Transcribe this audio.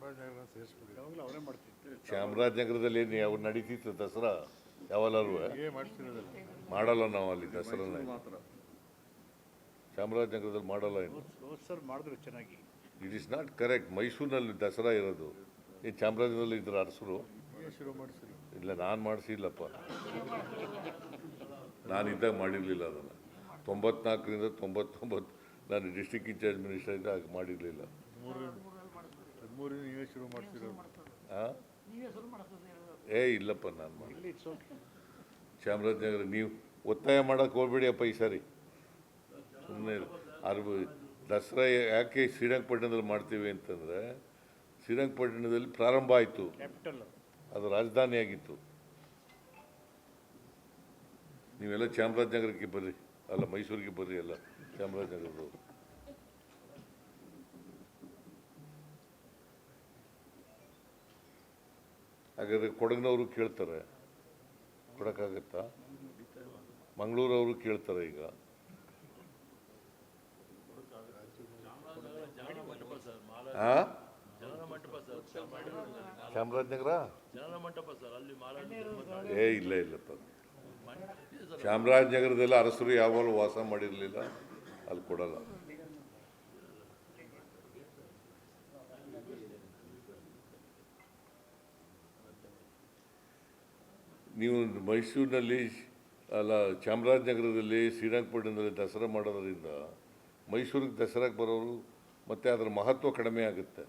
ಚಾಮರಾಜನಗರ ಸೇರಿಸ್ಬಿಡಿ, ಯಾವಾಗಲೂ ಅವರೇ ಮಾಡ್ತಿದ್ರು. ಚಾಮರಾಜನಗರದಲ್ಲಿ ಏನು ಯಾವ ನಡೀತಿತ್ತು ದಸರಾ ಯಾವಲ್ಲರೂ ಮಾಡ್ತಿರೋದಲ್ಲ, ಮಾಡಲ್ಲ ನಾವು ಅಲ್ಲಿ ದಸರಾನ ಚಾಮರಾಜನಗರದಲ್ಲಿ ಮಾಡಲ್ಲ. ಏನು ಸರ್ ಮಾಡಿದ್ರು ಚೆನ್ನಾಗಿ. It is not correct. ಮೈಸೂರಿನಲ್ಲಿ ದಸರಾ ಇರೋದು, ಈ ಚಾಮರಾಜನಗರದಲ್ಲಿ ಇದ್ರ ಅರಸರು ಶುರು ಮಾಡಿಸಿದ್ರು. ಇಲ್ಲ, ನಾನು ಮಾಡಿಸಿಲ್ಲಪ್ಪ, ನಾನಿದ್ದಾಗ ಮಾಡಿರಲಿಲ್ಲ ಅದನ್ನು. 94ರಿಂದ 99 ನಾನು ಡಿಸ್ಟ್ರಿಕ್ಟ್ ಇನ್ಚಾರ್ಜ್ ಮಿನಿಸ್ಟರ್ ಇದ್ದ ಹಾಗೆ ಮಾಡಿರಲಿಲ್ಲ. 13 ನೀವೇ ಶುರು ಮಾಡಿಸಿರೋದು. ಹಾಂ, ಇಲ್ಲಪ್ಪ, ನಾನು ಮಾಡಿ ಚಾಮರಾಜನಗರ ನೀವು ಒತ್ತಾಯ ಮಾಡೋಕ್ಕೆ ಹೋಗ್ಬೇಡಿಯಪ್ಪ ಈ ಸಾರಿ. ಸುಮ್ಮನೆ ದಸರಾ ಯಾಕೆ ಶ್ರೀರಂಗಪಟ್ಟಣದಲ್ಲಿ ಮಾಡ್ತೀವಿ ಅಂತಂದರೆ, ಶ್ರೀರಂಗಪಟ್ಟಣದಲ್ಲಿ ಪ್ರಾರಂಭ ಆಯಿತು, ಅದು ರಾಜಧಾನಿ ಆಗಿತ್ತು. ನೀವೆಲ್ಲ ಚಾಮರಾಜನಗರಕ್ಕೆ ಬರ್ರಿ, ಅಲ್ಲ ಮೈಸೂರಿಗೆ ಬರ್ರಿ, ಎಲ್ಲ ಚಾಮರಾಜನಗರದವರು. ಹಾಗಾದರೆ ಕೊಡಗಿನವರು ಕೇಳ್ತಾರೆ, ಕೊಡೋಕ್ಕಾಗತ್ತಾ? ಮಂಗಳೂರವರು ಕೇಳ್ತಾರೆ. ಈಗ ಚಾಮರಾಜನಗರ ಇಲ್ಲ ಇಲ್ಲಪ್ಪ, ಚಾಮರಾಜನಗರದಲ್ಲ ಅರಸರು ಯಾವಾಗಲೂ ವಾಸ ಮಾಡಿರಲಿಲ್ಲ, ಅಲ್ಲಿ ಕೊಡಲ್ಲ. ನೀವು ಮೈಸೂರಿನಲ್ಲಿ ಅಲ್ಲ ಚಾಮರಾಜನಗರದಲ್ಲಿ ಶ್ರೀರಂಗಪಟ್ಟಣದಲ್ಲಿ ದಸರಾ ಮಾಡೋದ್ರಿಂದ ಮೈಸೂರಿಗೆ ದಸರಾಕ್ಕೆ ಬರೋರು ಮತ್ತು ಅದರ ಮಹತ್ವ ಕಡಿಮೆ ಆಗುತ್ತೆ.